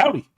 Howdy.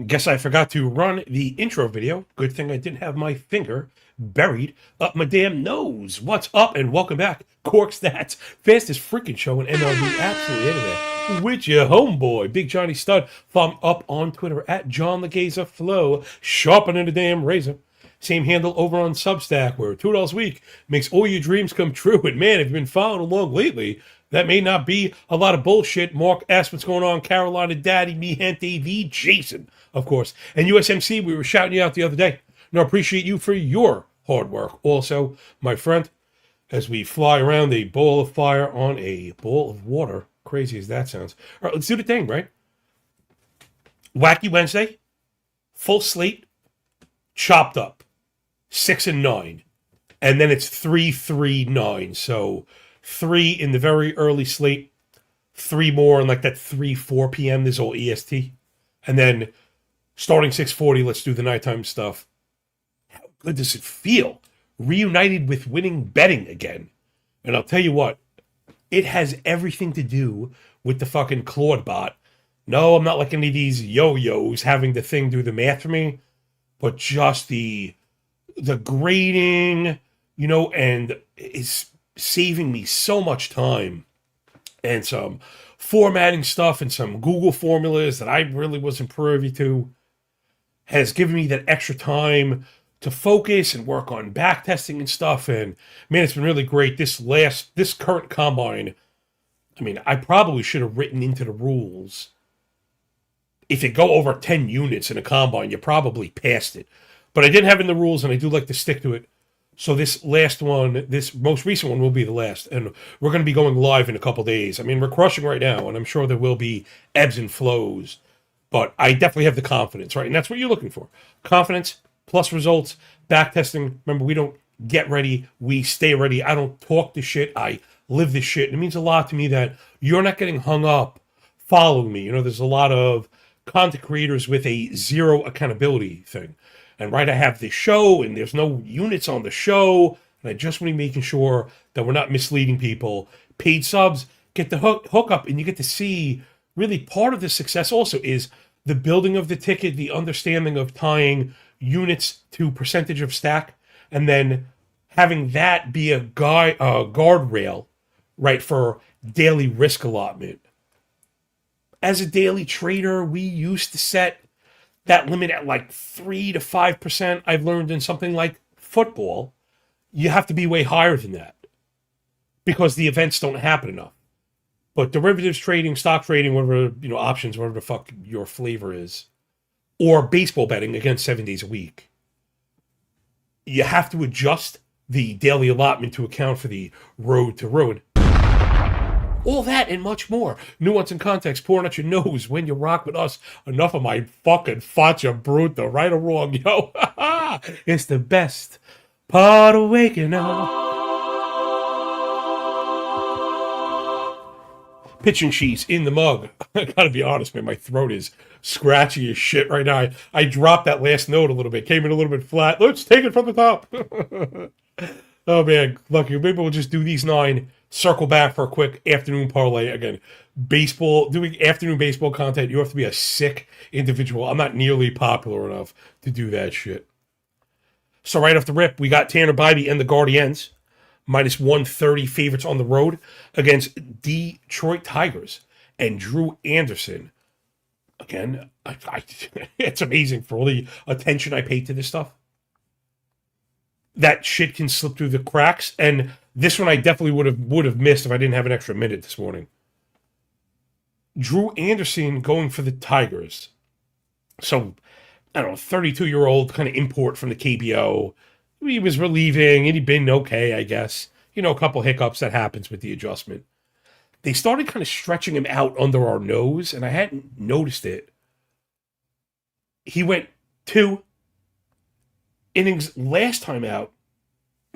Guess I forgot to run the intro video. Good thing I didn't have my finger buried up my damn nose. What's up and welcome back. Corked Stats, fastest freaking show in MLB, absolutely anywhere. With your homeboy, Big Johnny Stud. Follow me up on Twitter at John Legeza Flow, sharpening the damn razor. Same handle over on Substack, where $2 a week makes all your dreams come true. And man, if you've been following along lately, that may not be a lot of bullshit. Mark asked what's going on. Carolina Daddy, me, Gente V, Jason, of course. And USMC, we were shouting you out the other day. And I appreciate you for your hard work. Also, my friend, as we fly around a ball of fire on a bowl of water, crazy as that sounds. All right, let's do the thing, right? Wacky Wednesday, full slate, chopped up, 6 and 9. And then it's 3-3-9. So 3 in the very early slate, 3 more in like that 3-4 p.m. This all EST. And then starting 6:40, let's do the nighttime stuff. How good does it feel? Reunited with winning betting again. And I'll tell you what, it has everything to do with the fucking Claude bot. No, I'm not like any of these yo-yos having the thing do the math for me, but just the grading, and it's saving me so much time and some formatting stuff and some Google formulas that I really wasn't privy to has given me that extra time to focus and work on back testing and stuff. And man, it's been really great. This current combine, I mean, I probably should have written into the rules. If you go over 10 units in a combine, you probably passed it. But I didn't have it in the rules, and I do like to stick to it. So this last one, this most recent one will be the last. And we're going to be going live in a couple days. I mean, we're crushing right now, and I'm sure there will be ebbs and flows. But I definitely have the confidence, right? And that's what you're looking for. Confidence plus results, back testing. Remember, we don't get ready. We stay ready. I don't talk this shit. I live this shit. And it means a lot to me that you're not getting hung up following me. There's a lot of content creators with a zero accountability thing. And right, I have this show, and there's no units on the show, and I just want to be making sure that we're not misleading people. Paid subs, get the hook up, and you get to see really part of the success also is the building of the ticket, the understanding of tying units to percentage of stack, and then having that be a guardrail, right, for daily risk allotment. As a daily trader, we used to set that limit at like 3 to 5%. I've learned in something like football, you have to be way higher than that because the events don't happen enough. But derivatives trading, stock trading, whatever, options, whatever the fuck your flavor is, or baseball betting against 7 days a week, you have to adjust the daily allotment to account for the road to ruin. All that and much more. Nuance and context pouring out your nose when you rock with us. Enough of my fucking faccia bruta, right or wrong, yo. It's the best part of waking up. Pitching cheese in the mug. I gotta be honest, man, my throat is scratchy as shit right now. I dropped that last note a little bit, came in a little bit flat. Let's take it from the top. Oh man, lucky. Maybe we'll just do these 9. Circle back for a quick afternoon parlay. Again, doing afternoon baseball content, you have to be a sick individual. I'm not nearly popular enough to do that shit. So right off the rip, we got Tanner Bybee and the Guardians, minus 130 favorites on the road against Detroit Tigers and Drew Anderson. Again, it's amazing for all the attention I pay to this stuff. That shit can slip through the cracks, and this one I definitely would have missed if I didn't have an extra minute this morning. Drew Anderson going for the Tigers. So, I don't know, 32-year-old kind of import from the KBO. He was relieving, and he'd been okay, I guess. A couple hiccups that happens with the adjustment. They started kind of stretching him out under our nose, and I hadn't noticed it. He went 2 innings last time out.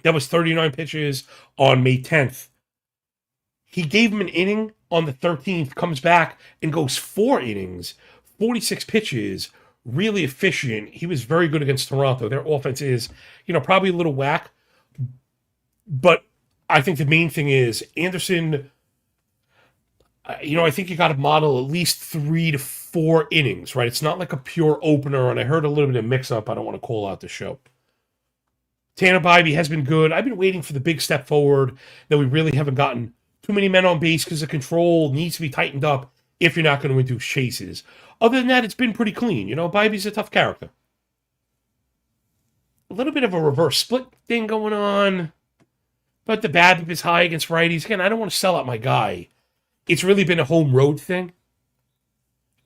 That was 39 pitches on May 10th. He gave him an inning on the 13th, comes back and goes 4 innings, 46 pitches, really efficient. He was very good against Toronto. Their offense is, probably a little whack. But I think the main thing is Anderson, I think you got to model at least 3 to 4 innings, right? It's not like a pure opener, and I heard a little bit of mix-up. I don't want to call out the show. Tanner Bybee has been good. I've been waiting for the big step forward that we really haven't gotten too many men on base because the control needs to be tightened up if you're not going to induce chases. Other than that, it's been pretty clean. Bybee's a tough character. A little bit of a reverse split thing going on, but the BABIP is high against righties. Again, I don't want to sell out my guy. It's really been a home road thing.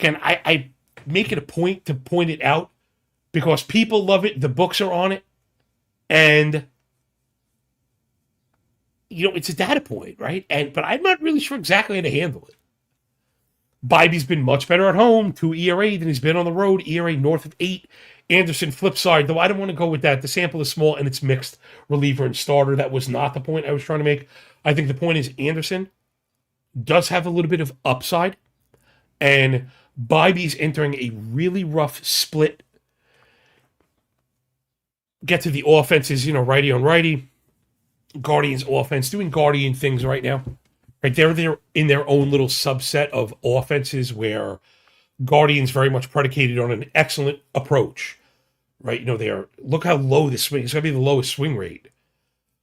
Again, I make it a point to point it out because people love it. The books are on it. And, it's a data point, right? But I'm not really sure exactly how to handle it. Bybee's been much better at home, 2 ERA than he's been on the road, ERA north of 8. Anderson, flip side, though I don't want to go with that. The sample is small and it's mixed reliever and starter. That was not the point I was trying to make. I think the point is Anderson does have a little bit of upside, and Bybee's entering a really rough split. Get to the offenses, righty on righty. Guardians offense, doing Guardian things right now. Right, they're in their own little subset of offenses where Guardians very much predicated on an excellent approach. Right, look how low the swing. It's going to be the lowest swing rate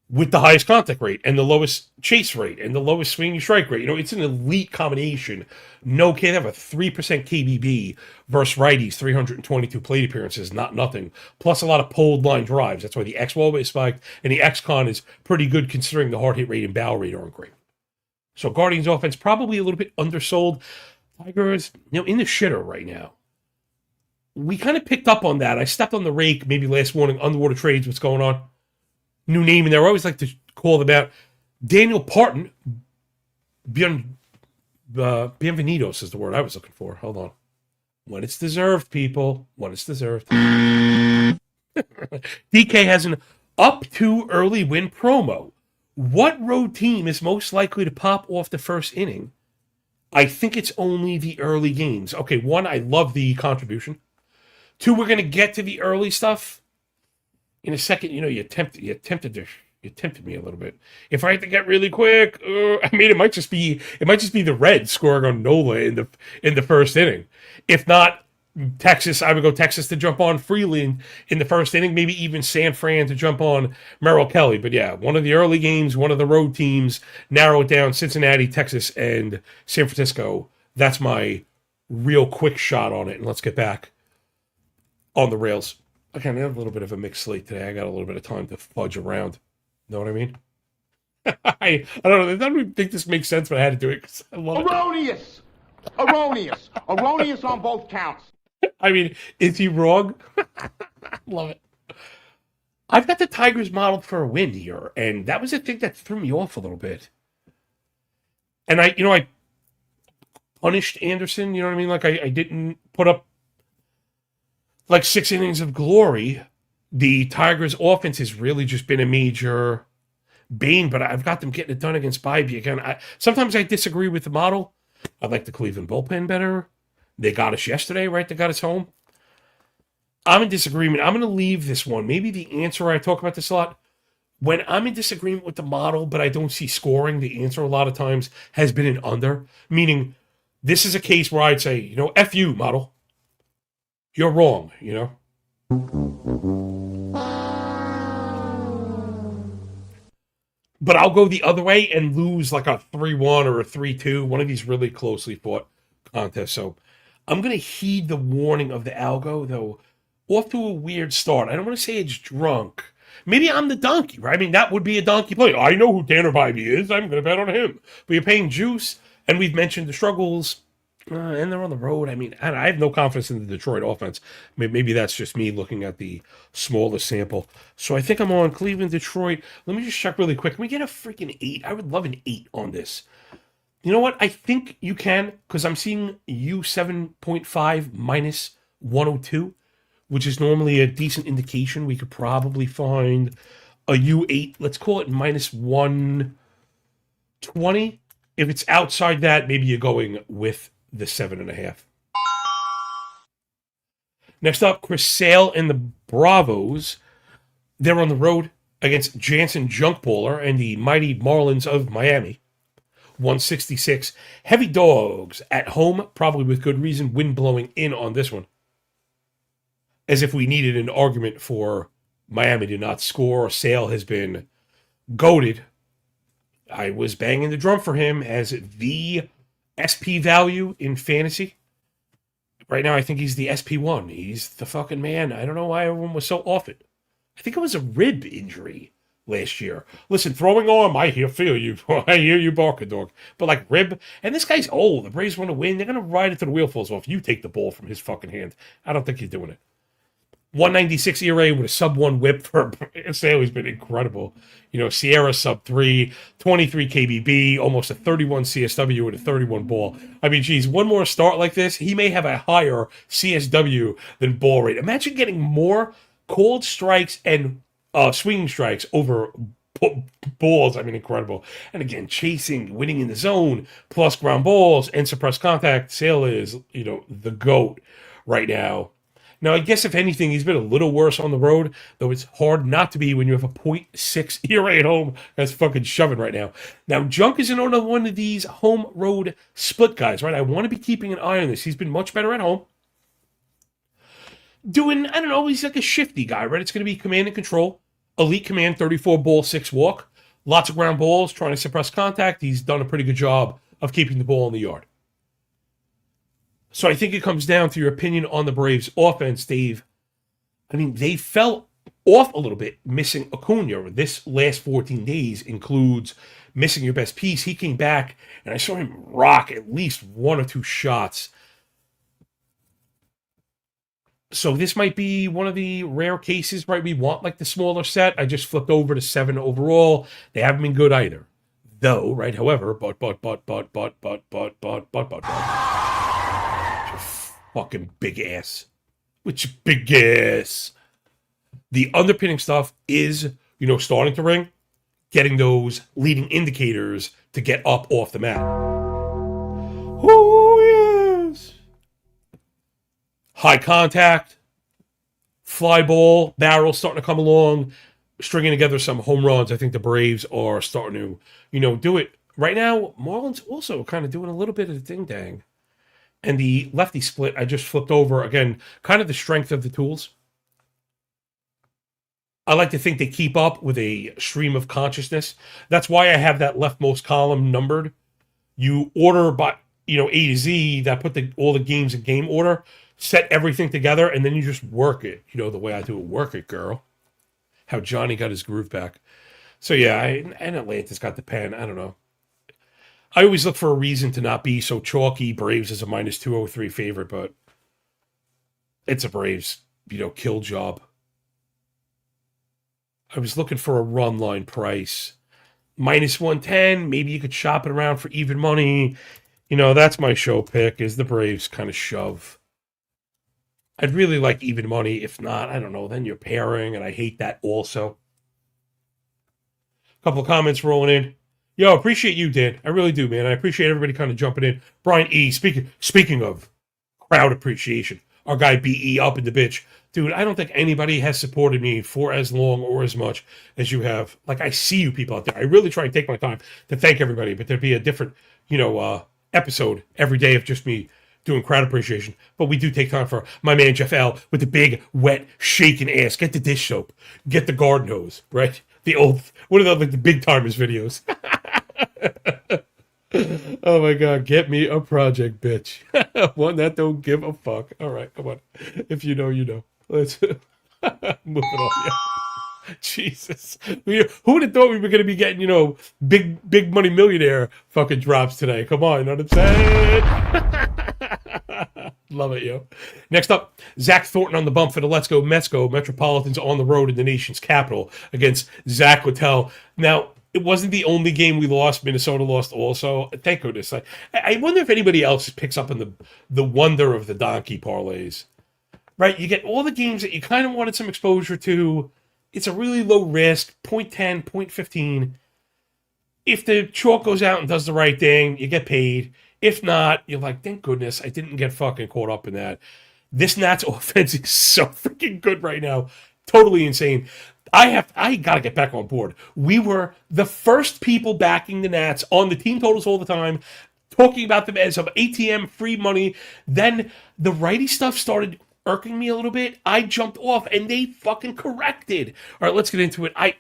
with the highest contact rate and the lowest chase rate and the lowest swing strike rate. It's an elite combination. No kid have a 3% KBB versus righties, 322 plate appearances, not nothing. Plus a lot of pulled line drives. That's why the X-Wall is spiked, and the X-Con is pretty good considering the hard hit rate and barrel rate aren't great. So Guardians offense probably a little bit undersold. Tigers, in the shitter right now. We kind of picked up on that. I stepped on the rake maybe last morning, Underwater Trades, what's going on. New name in there. I always like to call them out. Daniel Parton. Bienvenidos is the word I was looking for. Hold on. When it's deserved, people. When it's deserved. DK has an up to early win promo. What road team is most likely to pop off the first inning? I think it's only the early games. Okay, 1, I love the contribution. 2, we're going to get to the early stuff. In a second, you tempted me a little bit. If I had to get really quick, it might just be the Reds scoring on Nola in the first inning. If not Texas, I would go Texas to jump on Freeland in the first inning, maybe even San Fran to jump on Merrill Kelly. But yeah, one of the early games, one of the road teams, narrow it down, Cincinnati, Texas, and San Francisco. That's my real quick shot on it. And let's get back on the rails. Okay, I have a little bit of a mixed slate today. I got a little bit of time to fudge around. Know what I mean? I don't know. I don't even think this makes sense, but I had to do it because I love Erroneous! Erroneous! Erroneous on both counts. I mean, is he wrong? Love it. I've got the Tigers modeled for a win here, and that was the thing that threw me off a little bit. And I punished Anderson, you know what I mean? Like I didn't put up like 6 innings of glory. The Tigers offense has really just been a major bane, but I've got them getting it done against Bybee again. Sometimes I disagree with the model. I like the Cleveland bullpen better. They got us yesterday, right? They got us home. I'm in disagreement. I'm going to leave this one. Maybe the answer, I talk about this a lot. When I'm in disagreement with the model, but I don't see scoring, the answer a lot of times has been an under. Meaning, this is a case where I'd say, F you, model. You're wrong, But I'll go the other way and lose like a 3-1 or a 3-2, one of these really closely fought contests. So I'm going to heed the warning of the Algo, though off to a weird start. I don't want to say it's drunk. Maybe I'm the donkey, right? I mean, that would be a donkey play. I know who Tanner Bybee is. I'm going to bet on him. But you're paying juice, and we've mentioned the struggles, and they're on the road. I mean, I have no confidence in the Detroit offense. Maybe that's just me looking at the smallest sample. So I think I'm on Cleveland, Detroit. Let me just check really quick. Can we get a freaking 8? I would love an 8 on this. You know what? I think you can, because I'm seeing U7.5 minus 102, which is normally a decent indication. We could probably find a U8, let's call it minus 120. If it's outside that, maybe you're going with the 7.5. Next up, Chris Sale and the Bravos. They're on the road against Jansen Junkballer and the mighty Marlins of Miami. 166. Heavy dogs at home, probably with good reason. Wind blowing in on this one. As if we needed an argument for Miami to not score. Sale has been goated. I was banging the drum for him as the SP value in fantasy. Right now, I think he's the SP1. He's the fucking man. I don't know why everyone was so off it. I think it was a rib injury last year. Listen, throwing arm, I feel you. I hear you barking, dog. But like rib, and this guy's old. The Braves want to win. They're going to ride it till the wheel falls off. You take the ball from his fucking hand. I don't think he's doing it. 196 ERA with a sub-1 whip for Staley's been incredible. You know, Sierra sub-3, 23 KBB, almost a 31 CSW with a 31 ball. I mean, geez, one more start like this, he may have a higher CSW than ball rate. Imagine getting more called strikes and swinging strikes over balls. I mean, incredible. And again, chasing, winning in the zone, plus ground balls and suppressed contact. Sale is, you know, the GOAT right now. Now, I guess if anything, he's been a little worse on the road, though it's hard not to be when you have a .6 ERA at home. That's fucking shoving right now. Now, Junk is another one of these home road split guys, right? I want to be keeping an eye on this. He's been much better at home. Doing, I don't know, he's like a shifty guy, right? It's going to be command and control. Elite command, 34 ball, 6 walk. Lots of ground balls, trying to suppress contact. He's done a pretty good job of keeping the ball in the yard. So I think it comes down to your opinion on the Braves offense, Dave. I mean, they fell off a little bit missing Acuna. This last 14 days includes missing your best piece. He came back, and I saw him rock at least 1 or 2 shots. So this might be one of the rare cases, right? We want like the smaller set. I just flipped over to 7 overall. They haven't been good either. Though, right? However, but. Fucking big ass. Which big ass. The underpinning stuff is, you know, starting to ring, getting those leading indicators to get up off the mat. Oh, yes. High contact, fly ball, barrel starting to come along, stringing together some home runs. I think the Braves are starting to, you know, do it. Right now, Marlins also kind of doing a little bit of the ding-dang. And the lefty split, I just flipped over. Again, kind of the strength of the tools. I like to think they keep up with a stream of consciousness. That's why I have that leftmost column numbered. You order by, you know, A to Z, that put all the games in game order, set everything together, and then you just work it. You know, the way I do it, work it, girl. How Johnny got his groove back. So, yeah, and Atlanta's got the pen. I don't know. I always look for a reason to not be so chalky. Braves is a minus 203 favorite, but it's a Braves, you know, kill job. I was looking for a run line price. Minus 110, maybe you could shop it around for even money. You know, that's my show pick, is the Braves kind of shove. I'd really like even money. If not, I don't know, then you're pairing, and I hate that also. A couple of comments rolling in. Yo, appreciate you, Dan. I really do, man. I appreciate everybody kind of jumping in. Brian E., speaking of crowd appreciation, our guy B.E. up in the bitch. Dude, I don't think anybody has supported me for as long or as much as you have. Like, I see you people out there. I really try and take my time to thank everybody, but there'd be a different, you know, episode every day of just me doing crowd appreciation. But we do take time for my man Jeff L. with the big, wet, shaking ass. Get the dish soap. Get the garden hose, right? The old, one of the, like, the big timers videos. Oh my God, get me a project, bitch. One that don't give a fuck. All right, come on. If you know, you know. Let's move it on. Yeah. Jesus. Who would have thought we were going to be getting, you know, big money millionaire fucking drops today? Come on, you know what I'm saying? Love it, yo. Next up, Zach Thornton on the bump for the Let's Go Mets Go Metropolitans on the road in the nation's capital against Zach Littell. Now, it wasn't the only game we lost. Minnesota lost also. Thank goodness. I wonder if anybody else picks up on the wonder of the donkey parlays. Right? You get all the games that you kind of wanted some exposure to. It's a really low risk, 0.10, 0.15. If the chalk goes out and does the right thing, you get paid. If not, you're like, thank goodness I didn't get fucking caught up in that. This Nats offense is so freaking good right now. Totally insane. I gotta get back on board. We were the first people backing the Nats on the team totals all the time, talking about them as some ATM free money. Then the righty stuff started irking me a little bit. I jumped off, and they fucking corrected. All right, let's get into it. I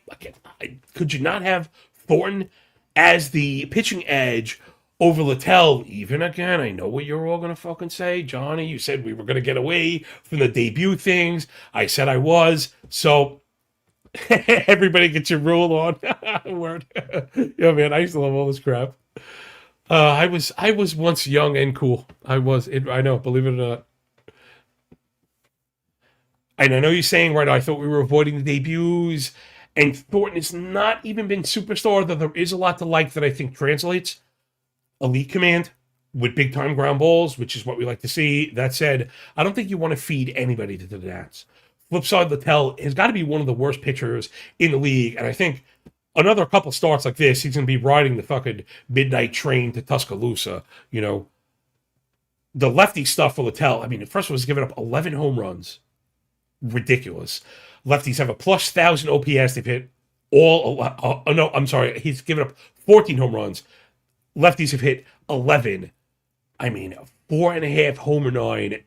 could you not have Thornton as the pitching edge over Littell? Even again, I know what you're all gonna fucking say, Johnny. You said we were gonna get away from the debut things. I said I was. So everybody gets your rule on. Word. Yeah, man, I used to love all this crap. I was once young and cool. I know, believe it or not. And I know you're saying right. I thought we were avoiding the debuts, and Thornton has not even been superstar. Though there is a lot to like that I think translates. Elite command with big time ground balls, which is what we like to see. That said, I don't think you want to feed anybody to the Nats. Flip side, Littell has got to be one of the worst pitchers in the league, and I think another couple starts like this, he's going to be riding the fucking midnight train to Tuscaloosa. You know, the lefty stuff for Littell. I mean, first of all, he's given up 11 home runs. Ridiculous. Lefties have a plus 1,000 OPS. They've hit no, I'm sorry. He's given up 14 home runs. Lefties have hit 11. I mean, 4.5 homer 9.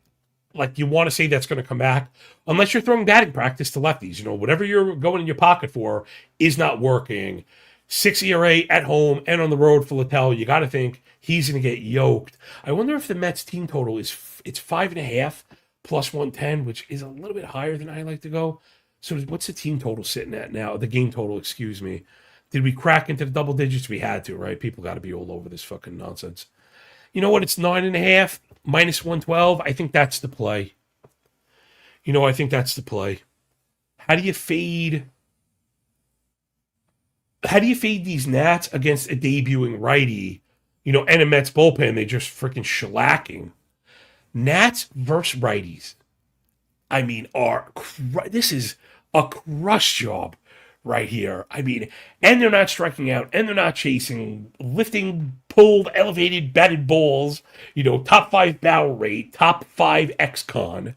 Like, you want to say that's going to come back, unless you're throwing batting practice to lefties. You know, whatever you're going in your pocket for is not working. 6 ERA at home and on the road for Littell. You got to think he's going to get yoked. I wonder if the Mets team total it's 5.5 plus 110, which is a little bit higher than I like to go. So what's the team total sitting at now? The game total, excuse me. Did we crack into the double digits? We had to, right? People got to be all over this fucking nonsense. You know what? It's 9.5 minus 112. I think that's the play. I think that's the play. How do you fade these Nats against a debuting righty? And a Mets bullpen, they just freaking shellacking. Nats versus righties, I mean, this is a crush job right here. I mean, and they're not striking out, and they're not chasing, lifting, pulled, elevated, batted balls, top 5 barrel rate, top 5 ex-con,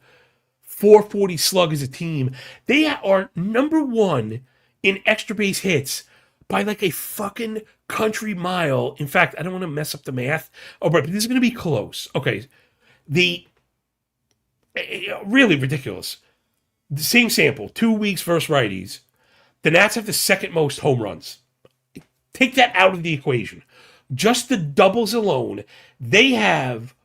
440 slug as a team. They are number 1 in extra base hits by like a fucking country mile. In fact, I don't want to mess up the math. Oh, but this is going to be close. Okay. Really ridiculous. The same sample, 2 weeks versus righties. The Nats have the second most home runs. Take that out of the equation. Just the doubles alone, they have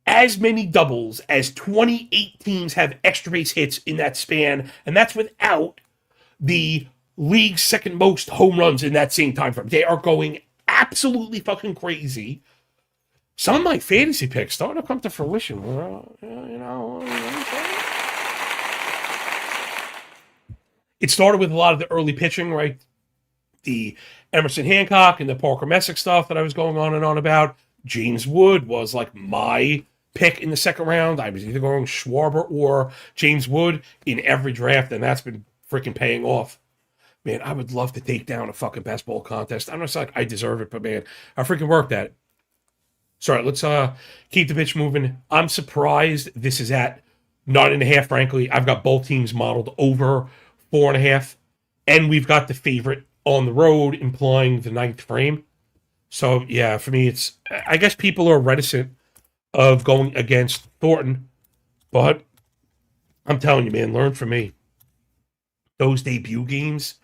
as many doubles as 28 teams have extra base hits in that span, and that's without the league's second most home runs in that same time frame. They are going absolutely fucking crazy. Some of my fantasy picks starting to come to fruition. It started with a lot of the early pitching, right? The Emerson Hancock and the Parker Messick stuff that I was going on and on about. James Wood was like my pick in the second round. I was either going Schwarber or James Wood in every draft, and that's been freaking paying off. Man, I would love to take down a fucking best ball contest. I'm not like I deserve it, but man, I freaking worked at it. Sorry, let's keep the pitch moving. I'm surprised this is at 9.5, frankly. I've got both teams modeled over 4.5, and we've got the favorite on the road, implying the 9th frame. So, yeah, for me, I guess people are reticent of going against Thornton, but I'm telling you, man, learn from me. Those debut games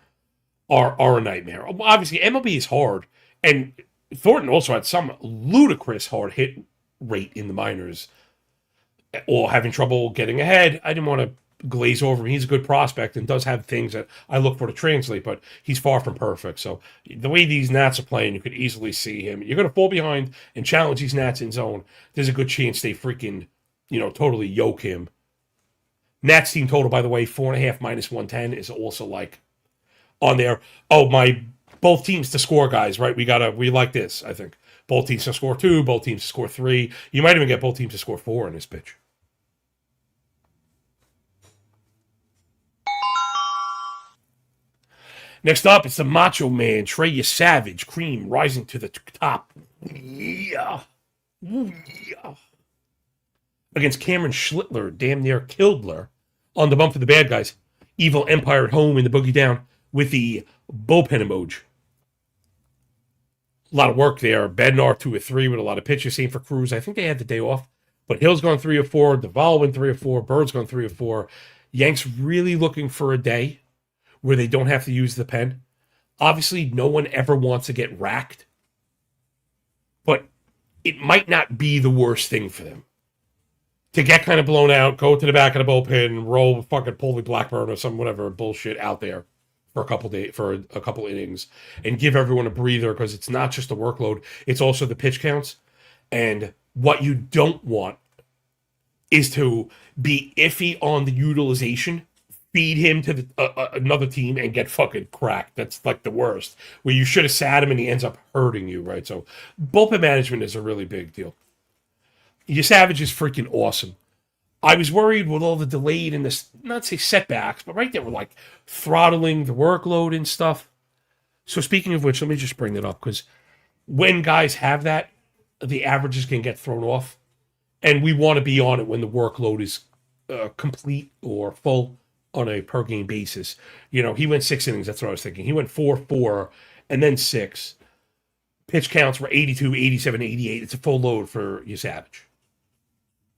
are a nightmare. Obviously, MLB is hard, and Thornton also had some ludicrous hard hit rate in the minors, or having trouble getting ahead. I didn't want to glaze over him. He's a good prospect and does have things that I look for to translate, but he's far from perfect. So the way these Nats are playing, you could easily see him. You're going to fall behind and challenge these Nats in zone. There's a good chance they freaking, totally yoke him. Nats team total, by the way, 4.5 minus 110 is also like on there. Oh, both teams to score, guys, right? We like this, I think. Both teams to score 2, both teams to score 3. You might even get both teams to score 4 in this pitch. Next up, it's the Macho Man, Trey Savage, Cream, rising to the top. Yeah. Yeah. Against Cameron Schlittler, damn near Kildler, on the bump for the bad guys. Evil Empire at home in the boogie down with the bullpen emoji. A lot of work there. Bednar 2 or 3 with a lot of pitches. Same for Cruz. I think they had the day off. But Hill's gone 3 or 4. Duvall went 3 or 4. Bird's gone 3 or 4. Yanks really looking for a day where they don't have to use the pen. Obviously, no one ever wants to get racked. But it might not be the worst thing for them. To get kind of blown out, go to the back of the bullpen, roll fucking Polly Blackburn or some whatever bullshit out there for a couple innings, and give everyone a breather, because it's not just the workload, it's also the pitch counts. And what you don't want is to be iffy on the utilization, feed him to another team, and get fucking cracked. That's like the worst, where you should have sat him and he ends up hurting you, right? So bullpen management is a really big deal. Your Savage is freaking awesome. I was worried with all the delayed and this, not say setbacks, but right there we're like throttling the workload and stuff. So speaking of which, let me just bring that up, because when guys have that, the averages can get thrown off. And we want to be on it when the workload is complete or full on a per game basis. You know, he went 6 innings. That's what I was thinking. He went 4, and then 6. Pitch counts were 82, 87, 88. It's a full load for your Savage.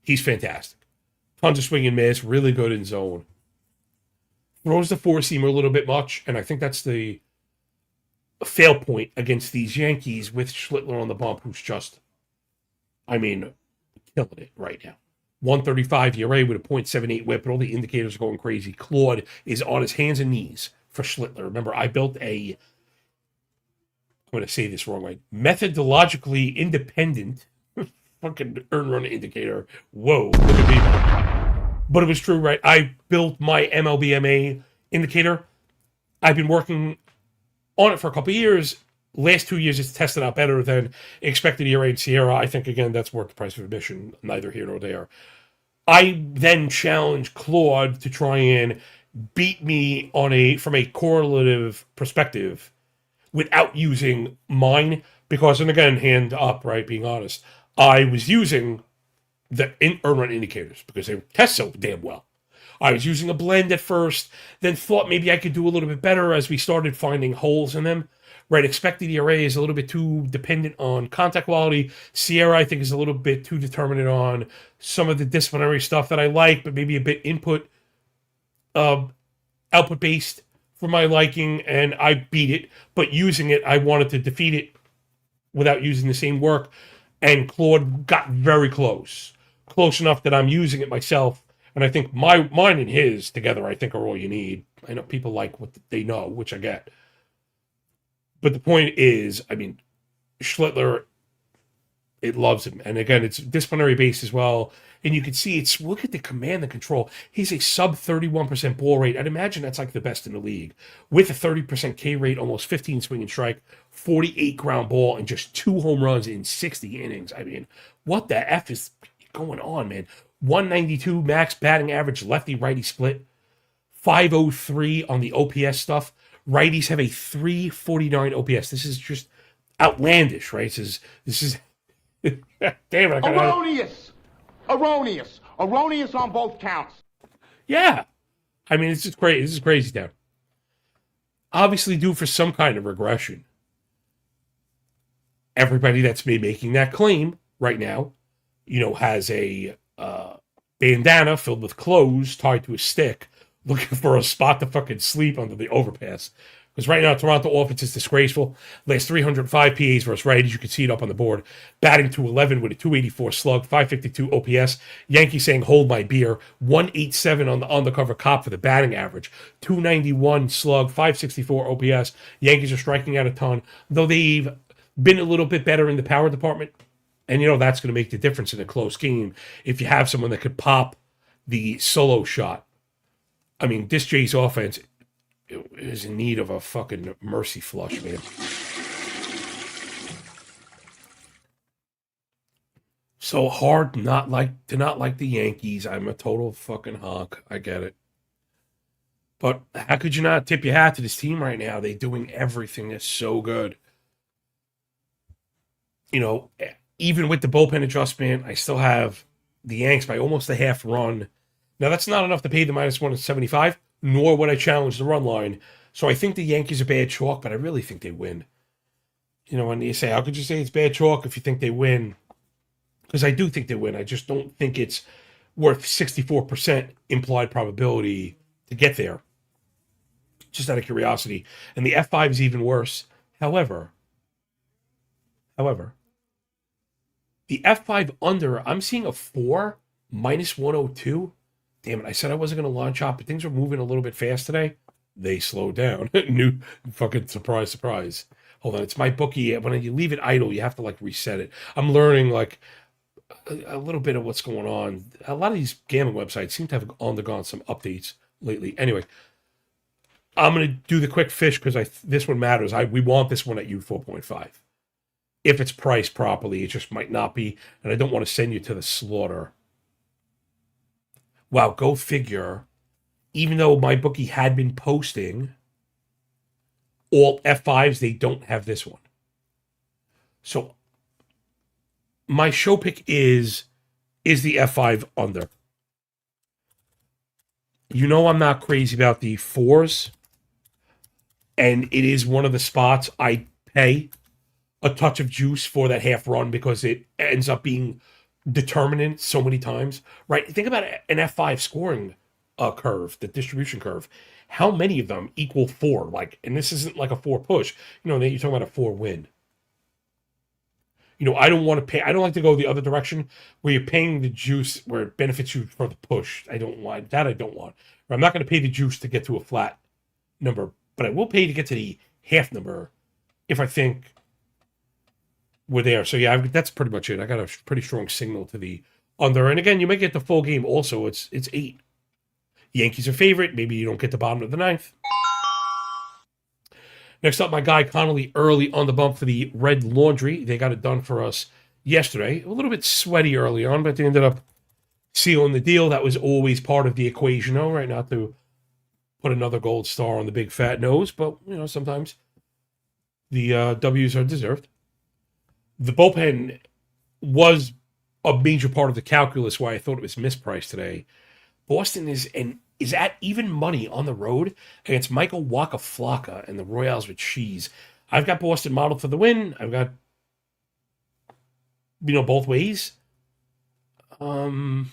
He's fantastic. Tons of swing and miss. Really good in zone. Throws the 4-seamer a little bit much, and I think that's the fail point against these Yankees with Schlittler on the bump, who's just, I mean, killing it right now. 135 ERA with a .78 whip, but all the indicators are going crazy. Claude is on his hands and knees for Schlittler. Remember, I built I'm going to say this wrong, right? Methodologically independent fucking earn run indicator. Whoa, look at me. But it was true, right? I built my MLB MA indicator. I've been working on it for a couple of years. Last 2 years, it's tested out better than expected ERA in Sierra. I think, again, that's worth the price of admission, neither here nor there. I then challenged Claude to try and beat me from a correlative perspective without using mine, because, and again, hand up, right, being honest, I was using the earn run indicators because they test so damn well. I was using a blend at first, then thought maybe I could do a little bit better as we started finding holes in them. Right, expected ERA is a little bit too dependent on contact quality. Sierra, I think, is a little bit too determinant on some of the disciplinary stuff that I like, but maybe a bit output based for my liking, and I beat it. But using it, I wanted to defeat it without using the same work, and Claude got very close enough that I'm using it myself. And I think mine and his together, I think, are all you need. I know people like what they know, which I get. But the point is, I mean, Schlittler, it loves him. And again, it's disciplinary based as well. And you can see look at the command and control. He's a sub 31% ball rate. I'd imagine that's like the best in the league. With a 30% K rate, almost 15 swing and strike, 48 ground ball, and just 2 home runs in 60 innings. I mean, what the F is going on, man? 192 max batting average, lefty-righty split. 503 on the OPS stuff. Righties have a 349 OPS. This is just outlandish, right? This is damn it. Erroneous on both counts. Yeah. I mean, it's just crazy. This is crazy down. Obviously due for some kind of regression. Everybody that's been making that claim right now, has a bandana filled with clothes tied to a stick, looking for a spot to fucking sleep under the overpass. Because right now, Toronto offense is disgraceful. Last 305 PAs versus righties. You can see it up on the board. Batting .211 with a .284 slug, 552 OPS. Yankees saying, hold my beer. 187 on the undercover cop for the batting average. 291 slug, 564 OPS. Yankees are striking out a ton. Though they've been a little bit better in the power department. And, that's going to make the difference in a close game if you have someone that could pop the solo shot. I mean, this Jays offense is in need of a fucking mercy flush, man. So hard to not like the Yankees. I'm a total fucking honk. I get it. But how could you not tip your hat to this team right now? They're doing everything that's so good. Even with the bullpen adjustment, I still have the Yanks by almost a half run. Now, that's not enough to pay the minus 175, nor would I challenge the run line. So I think the Yankees are bad chalk, but I really think they win. You know, when you say, how could you say it's bad chalk if you think they win? Because I do think they win. I just don't think it's worth 64% implied probability to get there. Just out of curiosity. And the F5 is even worse. However, the F5 under, I'm seeing a 4 minus 102. Damn it, I said I wasn't going to launch up, but things were moving a little bit fast today. They slowed down. New fucking surprise, surprise. Hold on, it's my bookie. When you leave it idle, you have to like reset it. I'm learning like a little bit of what's going on. A lot of these gambling websites seem to have undergone some updates lately. Anyway, I'm going to do the quick fish because this one matters. We want this one at U4.5. If it's priced properly, it just might not be, and I don't want to send you to the slaughter. Wow, go figure. Even though my bookie had been posting all F5s, they don't have this one. So my show pick is the F5 under. You know I'm not crazy about the 4s, and it is one of the spots I pay a touch of juice for that half run because it ends up being determinant so many times, right? Think about an F5 scoring curve, the distribution curve. How many of them equal 4? Like, and this isn't like a 4 push. You know, you're talking about a 4 win. You know, I don't want to pay. I don't like to go the other direction where you're paying the juice where it benefits you for the push. I don't want that. I don't want. I'm not going to pay the juice to get to a flat number, but I will pay to get to the half number if I think we're there. So yeah, that's pretty much it. I got a pretty strong signal to the under. And again, you may get the full game also. It's 8. Yankees are favorite. Maybe you don't get the bottom of the 9th. Next up, my guy Connolly early on the bump for the Red Laundry. They got it done for us yesterday. A little bit sweaty early on, but they ended up sealing the deal. That was always part of the equation, though, right? Not to put another gold star on the big fat nose, but, you know, sometimes the W's are deserved. The bullpen was a major part of the calculus why I thought it was mispriced today. Boston is at even money on the road against Michael Waka Flocka and the Royals with cheese. I've got Boston modeled for the win. I've got, you know, both ways. I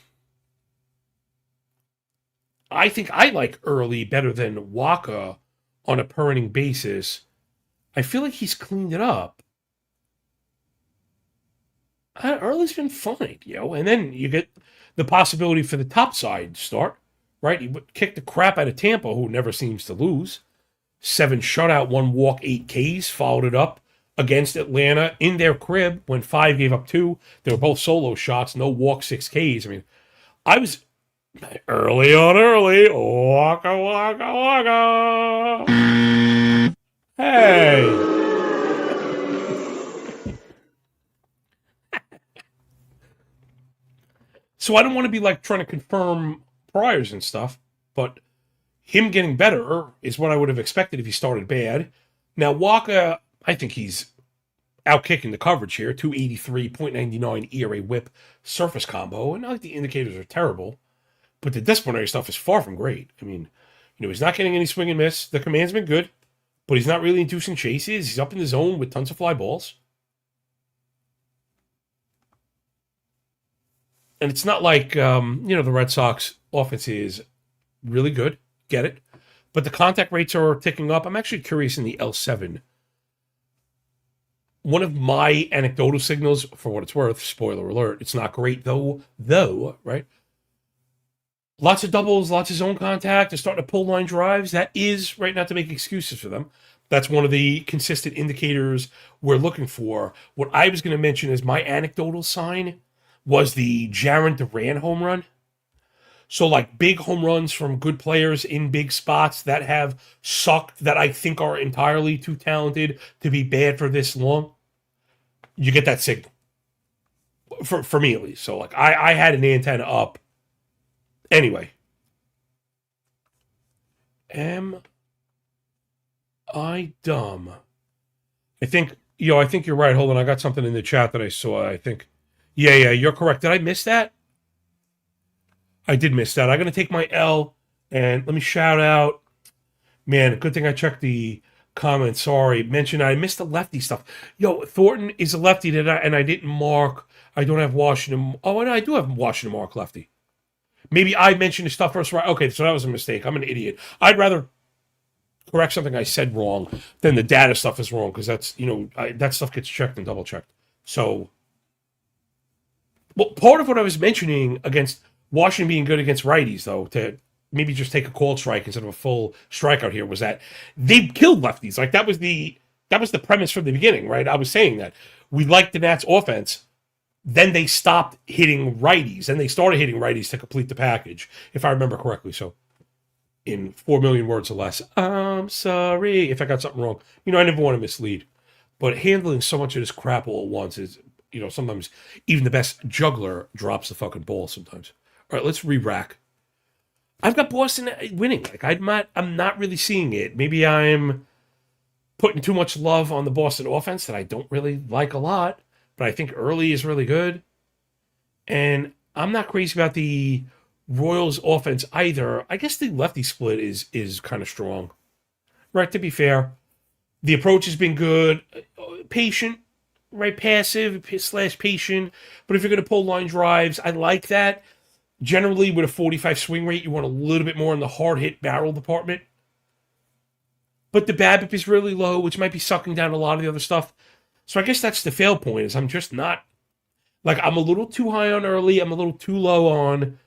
think I like Early better than Waka on a per inning basis. I feel like he's cleaned it up. Early's been fine, and then you get the possibility for the topside start, right? You kick the crap out of Tampa, who never seems to lose. 7 shutout, 1 walk, 8 Ks, followed it up against Atlanta in their crib when 5 gave up 2. They were both solo shots, no walk, 6 Ks. I mean, I was early. Waka, waka, waka. Hey. So I don't want to be like trying to confirm priors and stuff, but him getting better is what I would have expected if he started bad. Now, Waka, I think he's outkicking the coverage here. 283, .99 ERA whip surface combo. And not like the indicators are terrible, but the disciplinary stuff is far from great. I mean, he's not getting any swing and miss. The command's been good, but he's not really inducing chases. He's up in the zone with tons of fly balls. And it's not like, the Red Sox offense is really good. Get it. But the contact rates are ticking up. I'm actually curious in the L7. One of my anecdotal signals, for what it's worth, spoiler alert, it's not great though, right? Lots of doubles, lots of zone contact. They're starting to pull line drives. That is, right, not to make excuses for them. That's one of the consistent indicators we're looking for. What I was going to mention is my anecdotal sign was the Jarren Duran home run. So like big home runs from good players in big spots that have sucked, that I think are entirely too talented to be bad for this long. You get that signal. For me at least. So like I had an antenna up. Anyway. Am I dumb? I think you're right. Hold on. I got something in the chat that I saw. I think. Yeah, you're correct. Did I miss that? I did miss that. I'm going to take my L. And let me shout out, man, good thing I checked the comments. Sorry, mentioned I missed the lefty stuff. Yo, Thornton is a lefty and I didn't mark. I don't have Washington. Oh, and I do have Washington mark lefty. Maybe I mentioned the stuff first, right? Okay, so that was a mistake. I'm an idiot. I'd rather correct something I said wrong than the data stuff is wrong because that's, that stuff gets checked and double checked. So, well, part of what I was mentioning against Washington being good against righties, though, to maybe just take a called strike instead of a full strikeout here, was that they killed lefties. Like that was the premise from the beginning, right? I was saying that we liked the Nats offense. Then they stopped hitting righties, and they started hitting righties to complete the package, if I remember correctly. So, in 4 million words or less, I'm sorry if I got something wrong. I never want to mislead. But handling so much of this crap all at once is, sometimes even the best juggler drops the fucking ball sometimes. All right, let's re-rack. I've got Boston winning. Like I'm not really seeing it. Maybe I'm putting too much love on the Boston offense that I don't really like a lot. But I think early is really good. And I'm not crazy about the Royals offense either. I guess the lefty split is kind of strong. Right, to be fair. The approach has been good. Patient, right? Passive / patient. But if you're going to pull line drives, I like that. Generally, with a 45 swing rate, you want a little bit more in the hard hit barrel department. But the BABIP is really low, which might be sucking down a lot of the other stuff. So I guess that's the fail point, is I'm just not, like, I'm a little too high on early. I'm a little too low on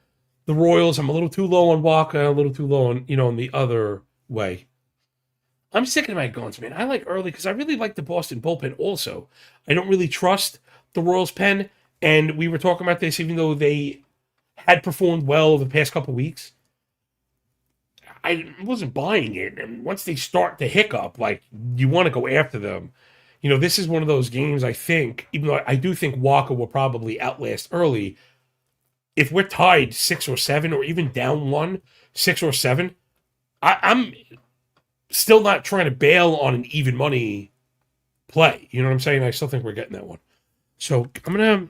the Royals. I'm a little too low on Walker. A little too low on, on the other way. I'm sick of my guns, man. I like early because I really like the Boston bullpen also. I don't really trust the Royals pen. And we were talking about this, even though they had performed well over the past couple weeks. I wasn't buying it. And once they start to hiccup, like, you want to go after them. This is one of those games, I think, even though I do think Walker will probably outlast early. If we're tied 6 or 7, or even down 1, 6 or 7, I'm still not trying to bail on an even money play. You know what I'm saying? I still think we're getting that one. So I'm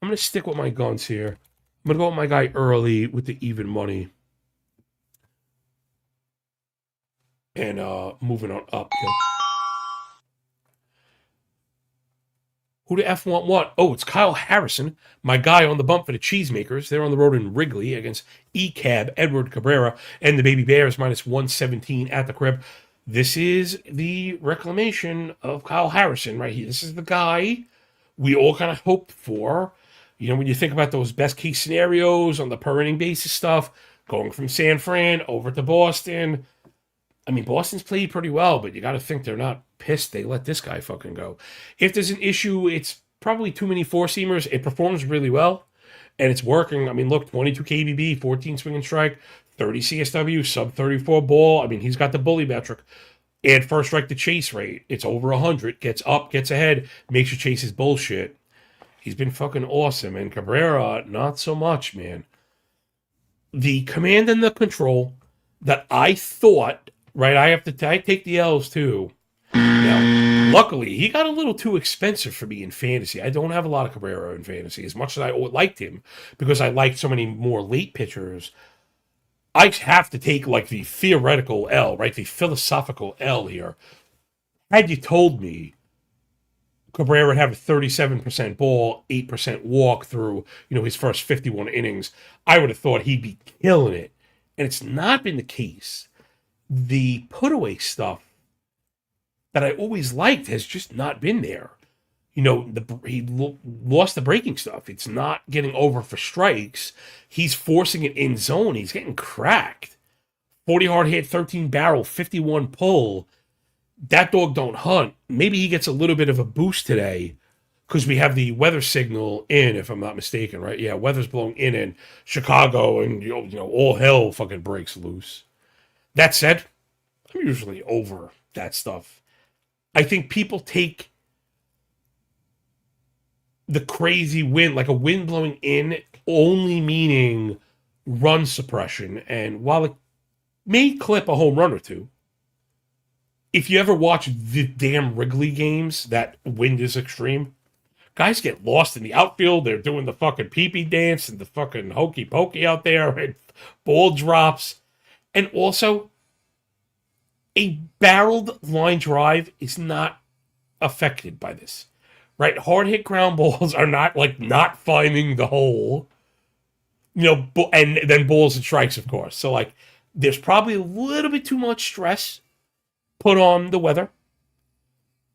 gonna stick with my guns here. I'm gonna go with my guy early with the even money. And moving on up here. Who the F want what? Oh, it's Kyle Harrison, my guy on the bump for the Cheesemakers. They're on the road in Wrigley against ECAB, Edward Cabrera, and the Baby Bears minus 117 at the crib. This is the reclamation of Kyle Harrison right here. This is the guy we all kind of hoped for. When you think about those best case scenarios on the per inning basis stuff, going from San Fran over to Boston. I mean, Boston's played pretty well, but you got to think they're not pissed they let this guy fucking go. If there's an issue, it's probably too many four-seamers. It performs really well, and it's working. I mean, look, 22 KBB, 14 swing and strike, 30 CSW, sub 34 ball. I mean, he's got the bully metric. Add first strike to chase rate. It's over 100. Gets up, gets ahead, makes you chase his bullshit. He's been fucking awesome. And Cabrera, not so much, man. The command and the control that I thought, right, I take the L's too. Now, luckily, he got a little too expensive for me in fantasy. I don't have a lot of Cabrera in fantasy, as much as I liked him, because I liked so many more late pitchers. I have to take, like, the theoretical L, right, the philosophical L here. Had you told me Cabrera would have a 37% ball, 8% walk through, his first 51 innings, I would have thought he'd be killing it. And it's not been the case. The put-away stuff that I always liked has just not been there. He lost the breaking stuff. It's not getting over for strikes. He's forcing it in zone. He's getting cracked. 40 hard hit, 13 barrel, 51 pull. That dog don't hunt. Maybe he gets a little bit of a boost today because we have the weather signal in, if I'm not mistaken, right? Yeah, weather's blowing in Chicago, and all hell fucking breaks loose. That said, I'm usually over that stuff. I think people take the crazy wind, like a wind blowing in, only meaning run suppression. And while it may clip a home run or two, if you ever watch the damn Wrigley games, that wind is extreme. Guys get lost in the outfield. They're doing the fucking pee-pee dance and the fucking hokey pokey out there, and ball drops. And also, a barreled line drive is not affected by this, right? Hard hit ground balls are not like not finding the hole, and then balls and strikes, of course. So like, there's probably a little bit too much stress put on the weather.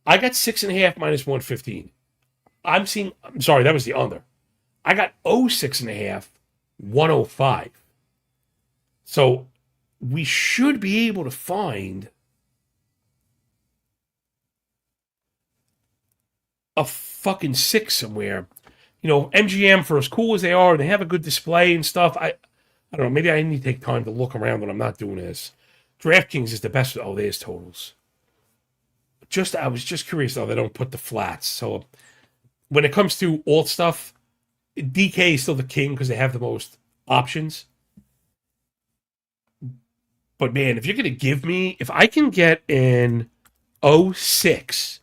I got 6.5 minus 115. I'm sorry, that was the under. I got 6.5, 105. So we should be able to find a fucking 6 somewhere. MGM, for as cool as they are, they have a good display and stuff. I don't know, maybe I need to take time to look around when I'm not doing this. DraftKings is the best. Oh, there's totals. I was just curious, though, they don't put the flats. So when it comes to alt stuff, DK is still the king because they have the most options. But man, if you're going to give me, if I can get an 06,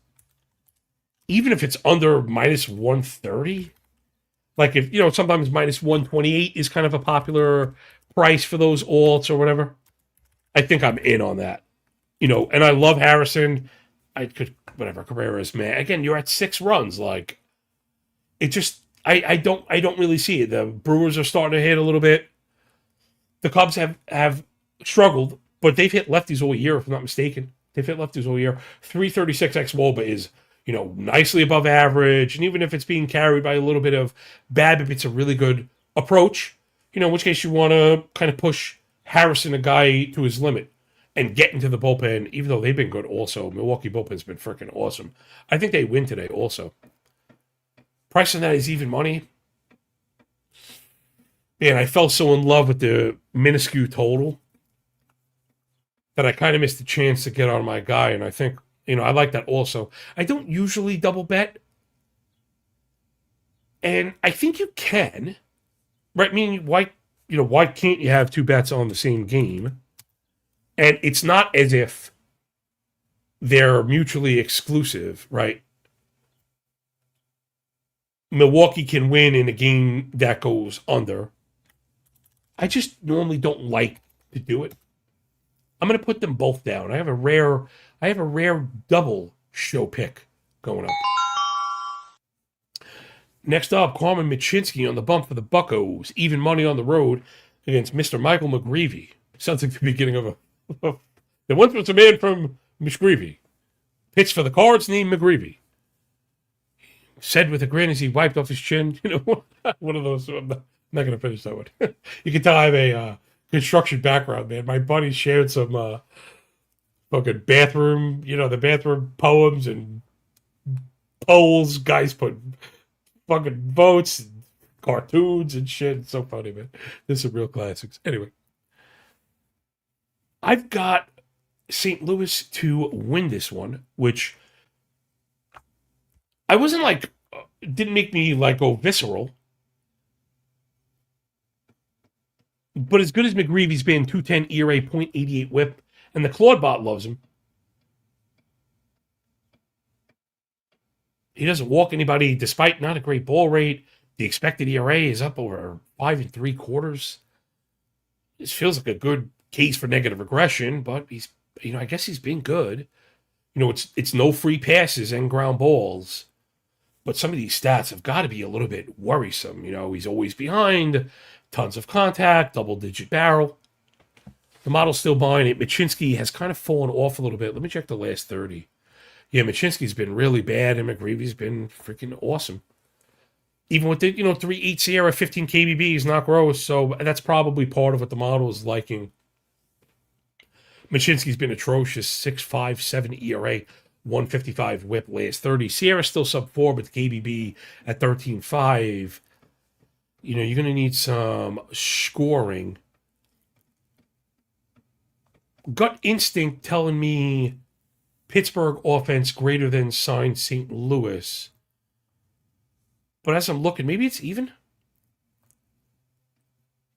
even if it's under minus 130, like if, sometimes minus 128 is kind of a popular price for those alts or whatever, I think I'm in on that. And I love Harrison. I could, whatever, Cabrera's, man. Again, you're at 6 runs. Like, it just, I don't really see it. The Brewers are starting to hit a little bit. The Cubs have struggled, but they've hit lefties all year, if I'm not mistaken. They've hit lefties all year. 336 ex-Woba is, nicely above average. And even if it's being carried by a little bit of BABIP, it's a really good approach. In which case you want to kind of push Harrison, a guy, to his limit and get into the bullpen, even though they've been good also. Milwaukee bullpen's been freaking awesome. I think they win today also. Price on that is even money. Man, I fell so in love with the minuscule total that I kind of missed the chance to get on my guy, and I think, I like that also. I don't usually double bet, and I think you can, right? I mean, why can't you have 2 bets on the same game? And it's not as if they're mutually exclusive, right? Milwaukee can win in a game that goes under. I just normally don't like to do it. I'm going to put them both down. I have a rare double show pick going up. Next up, Carmen Machinsky on the bump for the Buccos. Even money on the road against Mr. Michael McGreevy. Sounds like the beginning of a... There once was a man from McGreevy. Pitched for the Cards named McGreevy. Said with a grin as he wiped off his chin. One of those... I'm not going to finish that one. You can tell I have a construction background, man. My buddy shared some fucking bathroom, the bathroom poems and polls. Guys put fucking votes and cartoons and shit. It's so funny, man. This is real classics. Anyway. I've got St. Louis to win this one, which I wasn't like, didn't make me like go visceral. But as good as McGreevy's been, 210 ERA, .88 whip, and the Claude bot loves him. He doesn't walk anybody despite not a great ball rate. The expected ERA is up over 5 3/4. This feels like a good case for negative regression, but he's, I guess he's been good. It's no free passes and ground balls, but some of these stats have got to be a little bit worrisome. He's always behind, tons of contact, double-digit barrel. The model's still buying it. Machinsky has kind of fallen off a little bit. Let me check the last 30. Yeah, Machinsky's been really bad, and McGreevy's been freaking awesome. Even with the, 3.8 Sierra, 15 KBB is not gross, so that's probably part of what the model is liking. Machinsky's been atrocious, 6.57 ERA, 155 whip last 30. Sierra's still sub 4, but the KBB at 13.5. You're going to need some scoring. Gut instinct telling me Pittsburgh offense greater than signed St. Louis. But as I'm looking, maybe it's even.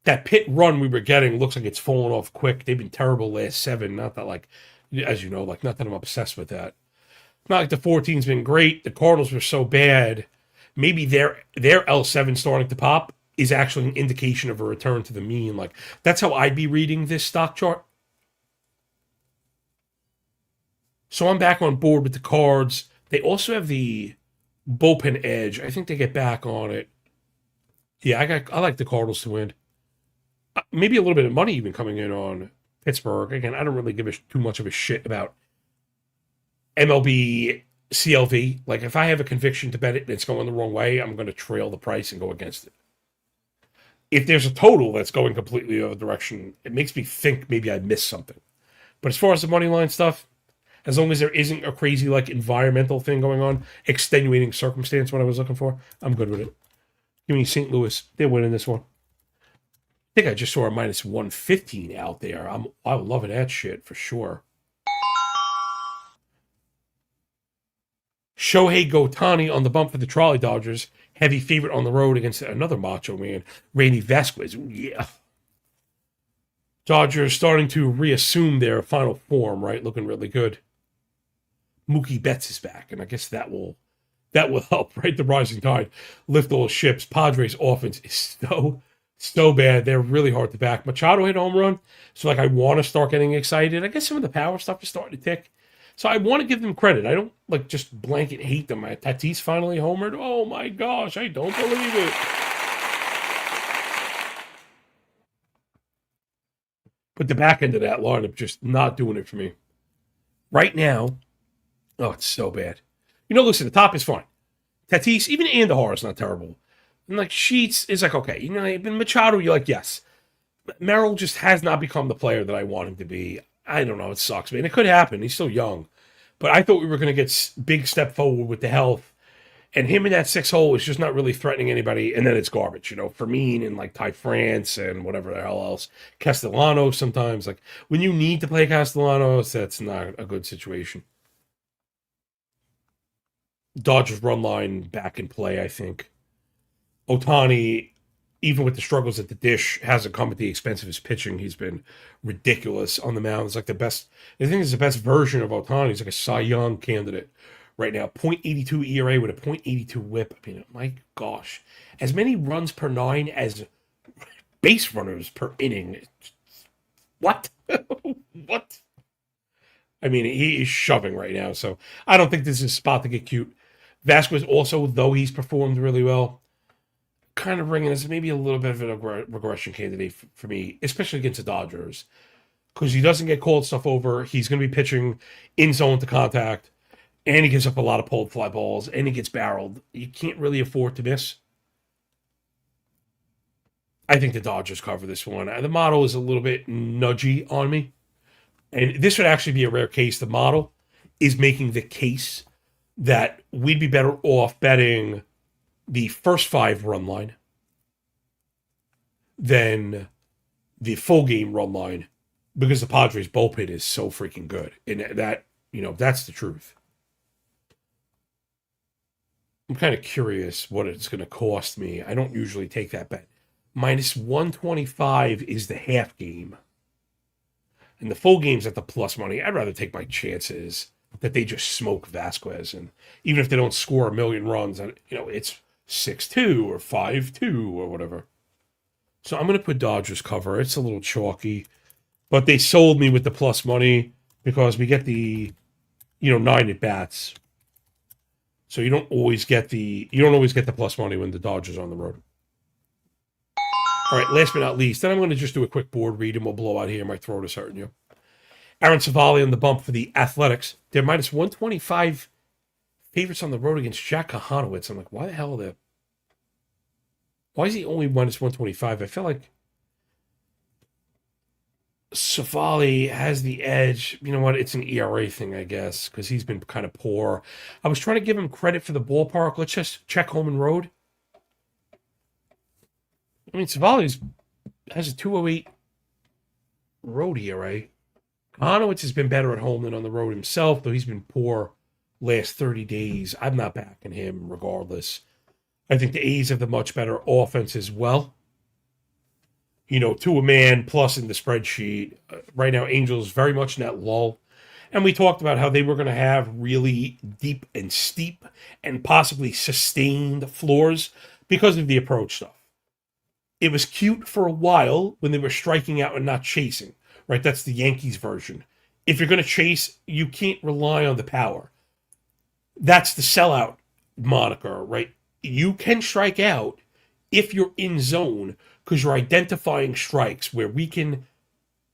That Pitt run we were getting looks like it's falling off quick. They've been terrible last 7. Not that, as not that I'm obsessed with that. Not like the 14's been great. The Cardinals were so bad maybe their L7 starting to pop is actually an indication of a return to the mean. Like, that's how I'd be reading this stock chart. So I'm back on board with the Cards. They also have the bullpen edge. I think they get back on it. Yeah, I like the Cardinals to win. Maybe a little bit of money even coming in on Pittsburgh. Again, I don't really give too much of a shit about MLB CLV. Like, if I have a conviction to bet it and it's going the wrong way, I'm going to trail the price and go against it. If there's a total that's going completely the other direction, it makes me think maybe I missed something. But as far as the money line stuff, as long as there isn't a crazy like environmental thing going on, extenuating circumstance, what I was looking for, I'm good with it. Give me St. Louis. They're winning this one. I think I just saw a minus 115 out there. I'm loving that shit for sure. Shohei Ohtani on the bump for the Trolley Dodgers. Heavy favorite on the road against another macho man, Randy Vasquez. Ooh, yeah. Dodgers starting to reassume their final form, right? Looking really good. Mookie Betts is back, and I guess that will help, right? The rising tide lift all ships. Padres offense is so bad. They're really hard to back. Machado hit a home run, so like I want to start getting excited. I guess some of the power stuff is starting to tick. So I want to give them credit. I don't like just blanket hate them. Tatis finally homered. Oh my gosh, I don't believe it. But the back end of that lineup just not doing it for me. Right now, oh, it's so bad. Listen, the top is fine. Tatis, even Andahar is not terrible. And like Sheets is like, okay. Even Machado, you're like, yes. Merrill just has not become the player that I want him to be. I don't know. It sucks, man. It could happen. He's still young. But I thought we were going to get big step forward with the health. And him in that 6 hole is just not really threatening anybody. And then it's garbage, Fermin and like Ty France and whatever the hell else. Castellanos sometimes. Like when you need to play Castellanos, that's not a good situation. Dodgers run line back in play, I think. Ohtani, even with the struggles at the dish, hasn't come at the expense of his pitching. He's been ridiculous on the mound. It's like the best. I think it's the best version of Ohtani. He's like a Cy Young candidate right now. .82 ERA with a .82 WHIP. I mean, my gosh, as many runs per 9 as base runners per inning. What? What? I mean, he is shoving right now. So I don't think this is a spot to get cute. Vasquez also, though he's performed really well, kind of bringing us maybe a little bit of a regression candidate for me, especially against the Dodgers, because he doesn't get called stuff over. He's going to be pitching in zone to contact, and he gives up a lot of pulled fly balls, and he gets barreled. You can't really afford to miss. I think the Dodgers cover this one. The model is a little bit nudgy on me, and this would actually be a rare case. The model is making the case that we'd be better off betting the first 5 run line than the full game run line because the Padres bullpen is so freaking good. And that, that's the truth. I'm kind of curious what it's going to cost me. I don't usually take that bet. Minus 125 is the half game. And the full game's at the plus money. I'd rather take my chances that they just smoke Vasquez. And even if they don't score a million runs, it's 6-2 or 5-2 or whatever. So I'm going to put Dodgers cover. It's a little chalky. But they sold me with the plus money because we get the, 9 at bats. So you don't always get the plus money when the Dodgers are on the road. All right, last but not least, then I'm going to just do a quick board read and we'll blow out here. My throat is hurting you. Aaron Savali on the bump for the Athletics. They're minus 125 favorites on the road against Jack Kahanowitz. I'm like, why the hell are they? Why is he only minus 125? I feel like Savali has the edge. You know what? It's an ERA thing, I guess, because he's been kind of poor. I was trying to give him credit for the ballpark. Let's just check home and road. I mean, Savali has a 208 road ERA. Kahanowitz has been better at home than on the road himself, though he's been poor last 30 days. I'm not backing him regardless. I think the A's have the much better offense as well. To a man plus in the spreadsheet. Right now, Angels very much in that lull. And we talked about how they were going to have really deep and steep and possibly sustained floors because of the approach stuff. It was cute for a while when they were striking out and not chasing, right? That's the Yankees version. If you're going to chase, you can't rely on the power. That's the sellout moniker, right? You can strike out if you're in zone because you're identifying strikes where we can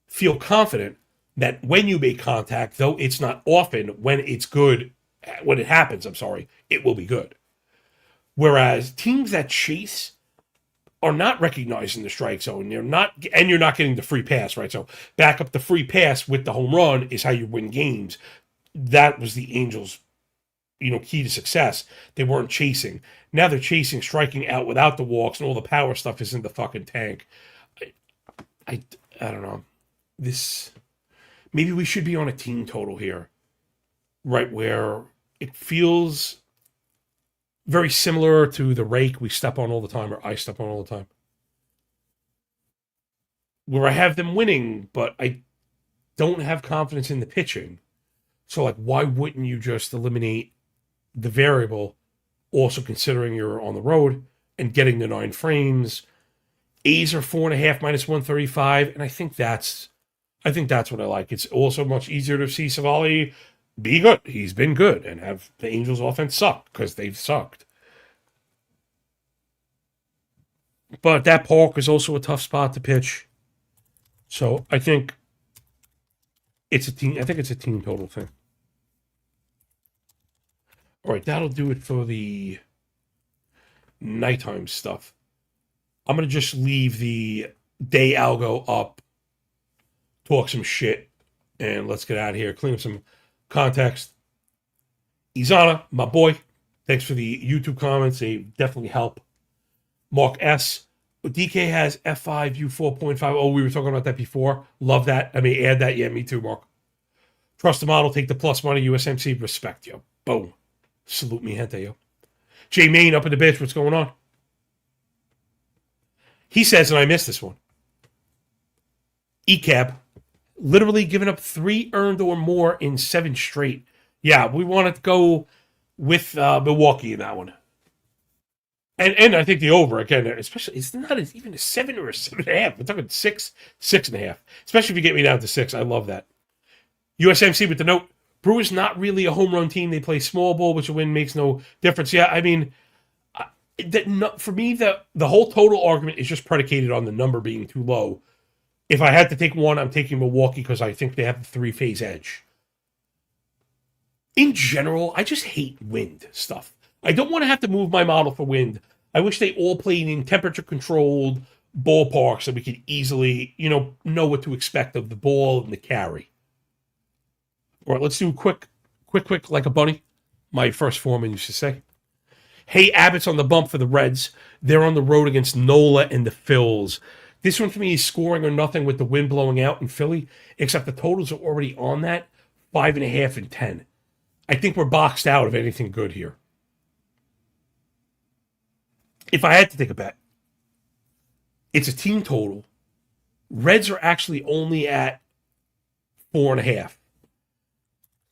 feel confident that when you make contact, though it's not often, when it's good, when it happens, it will be good. Whereas teams that chase are not recognizing the strike zone. They're not, and you're not getting the free pass, right? So back up the free pass with the home run is how you win games. That was the Angels' key to success. They weren't chasing. Now they're chasing, striking out without the walks, and all the power stuff is in the fucking tank. I don't know. Maybe we should be on a team total here, right, where it feels very similar to the rake we step on all the time, or I step on all the time, where I have them winning, but I don't have confidence in the pitching. So, why wouldn't you just eliminate the variable, also considering you're on the road and getting the 9 frames? A's are 4.5 minus 135, and I think that's what I like. It's also much easier to see Savali be good. He's been good, and have the Angels' offense suck because they've sucked. But that park is also a tough spot to pitch. So I think it's a team. I think it's a team total thing. All right, that'll do it for the nighttime stuff. I'm gonna just leave the day algo up, talk some shit, and let's get out of here. Clean up some context. Izana, my boy, thanks for the YouTube comments. They definitely help. Mark S. DK has F5 U4.5. Oh, we were talking about that before. Love that. I mean, add that. Yeah, me too, Mark. Trust the model. Take the plus money. USMC. Respect, yo. Boom. Salute me, gente, yo. J Main up in the bitch. What's going on? He says, and I missed this one. ECAB. Literally giving up 3 earned or more in 7 straight. Yeah, we wanted to go with Milwaukee in that one. And I think the over, again, especially, it's not even a 7 or a 7.5. We're talking 6, 6.5. Especially if you get me down to 6. I love that. USMC with the note. Brewers not really a home run team. They play small ball, which a win makes no difference. Yeah, I mean, for me, the whole total argument is just predicated on the number being too low. If I had to take one, I'm taking Milwaukee because I think they have the 3-phase edge. In general, I just hate wind stuff. I don't want to have to move my model for wind. I wish they all played in temperature-controlled ballparks so we could easily, know what to expect of the ball and the carry. All right, let's do quick, like a bunny. My first foreman used to say. Hey, Abbott's on the bump for the Reds. They're on the road against Nola and the Phils. This one for me is scoring or nothing with the wind blowing out in Philly, except the totals are already on that, 5.5 and 10. I think we're boxed out of anything good here. If I had to take a bet, it's a team total. Reds are actually only at 4.5.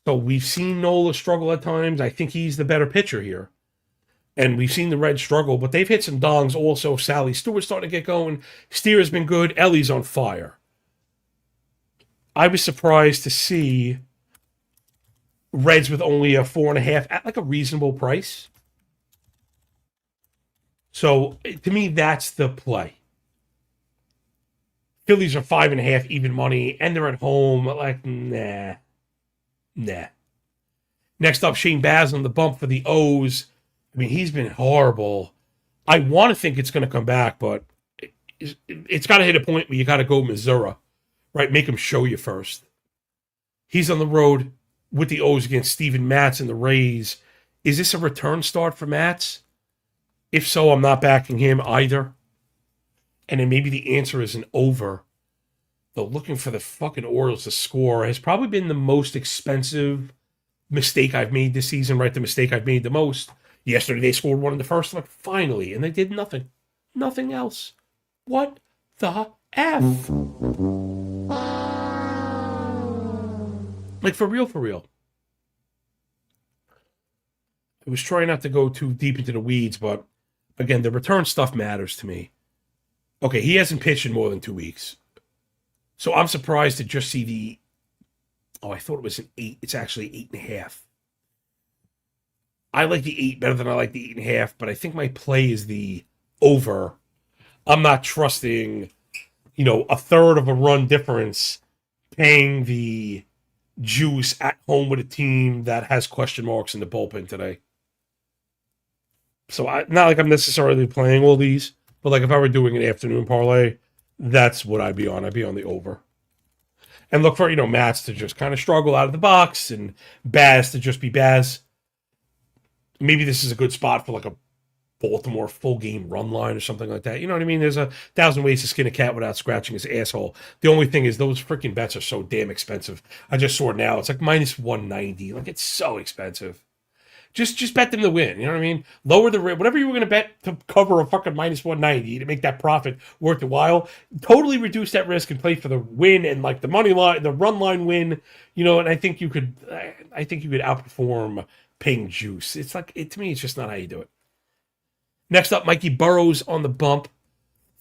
So we've seen Nola struggle at times. I think he's the better pitcher here. And we've seen the Reds struggle, but they've hit some dongs also. Sally Stewart's starting to get going. Steer has been good. Ellie's on fire. I was surprised to see Reds with only a 4.5 at a reasonable price. So to me, that's the play. Phillies are 5.5 even money, and they're at home. Nah. Next up, Shane Baz on the bump for the O's. I mean, he's been horrible. I want to think it's going to come back, but it's got to hit a point where you got to go Missouri, right? Make him show you first. He's on the road with the O's against Steven Matz and the Rays. Is this a return start for Matz? If so, I'm not backing him either. And then maybe the answer is an over. Though looking for the fucking Orioles to score has probably been the most expensive mistake I've made this season, right? The mistake I've made the most. Yesterday they scored one in the first. I'm like, finally. And they did nothing. Nothing else. What the F? Like, for real, for real. I was trying not to go too deep into the weeds, but again, the return stuff matters to me. Okay, he hasn't pitched in more than 2 weeks. So I'm surprised to just see the. Oh, I thought it was an 8. It's actually 8.5. I like the 8 better than I like the 8.5, but I think my play is the over. I'm not trusting, a third of a run difference paying the juice at home with a team that has question marks in the bullpen today. So not like I'm necessarily playing all these, but like if I were doing an afternoon parlay, that's what I'd be on. I'd be on the over. And look for, Mats to just kind of struggle out of the box and Baz to just be Baz. Maybe this is a good spot for like a Baltimore full game run line or something like that. You know what I mean? There's 1,000 ways to skin a cat without scratching his asshole. The only thing is those freaking bets are so damn expensive. I just saw it now. It's like minus 190. Like, it's so expensive. Just bet them to win. You know what I mean? Lower the whatever you were going to bet to cover a fucking minus 190 to make that profit worth the while. Totally reduce that risk and play for the win and like the money line, the run line win. And I think you could outperform paying juice. It's like to me, it's just not how you do it. Next up, Mikey Burrows on the bump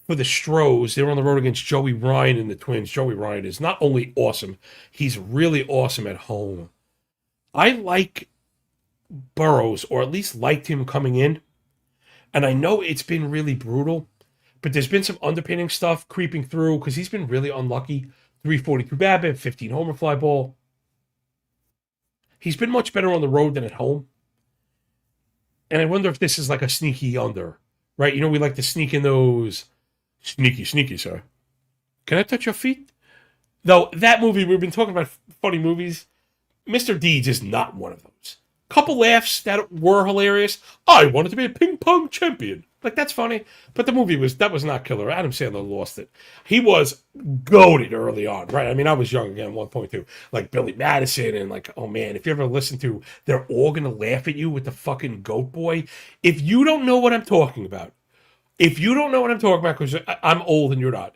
for the Stros. They're on the road against Joey Ryan and the Twins. Joey Ryan is not only awesome, he's really awesome at home. I like Burrows, or at least liked him coming in. And I know it's been really brutal, but there's been some underpinning stuff creeping through because he's been really unlucky. 342 BABIP, 15 homer fly ball. He's been much better on the road than at home. And I wonder if this is like a sneaky under, right? We like to sneak in those sneaky, sir. Can I touch your feet? Though that movie, we've been talking about funny movies. Mr. Deeds is not one of those. Couple laughs that were hilarious. I wanted to be a ping pong champion. Like, that's funny. But the movie was not killer. Adam Sandler lost it. He was goated early on, right? I mean, I was young again, 1.2. Like Billy Madison and like, oh man, if you ever listen to They're All Gonna Laugh at You with the fucking goat boy. If you don't know what I'm talking about, because I'm old and you're not,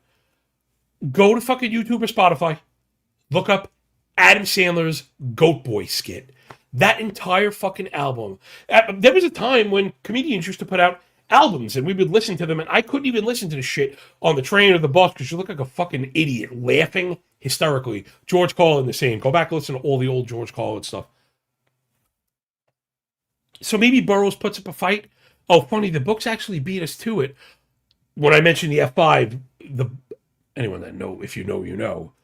go to fucking YouTube or Spotify, look up Adam Sandler's Goat Boy skit. That entire fucking album. There was a time when comedians used to put out albums and we would listen to them, and I couldn't even listen to the shit on the train or the bus because you look like a fucking idiot laughing hysterically. George Carlin the same. Go back and listen to all the old George Carlin stuff. So maybe Burrows puts up a fight. Oh, funny, the books actually beat us to it. When I mentioned the F5, anyone that know, if you know, you know,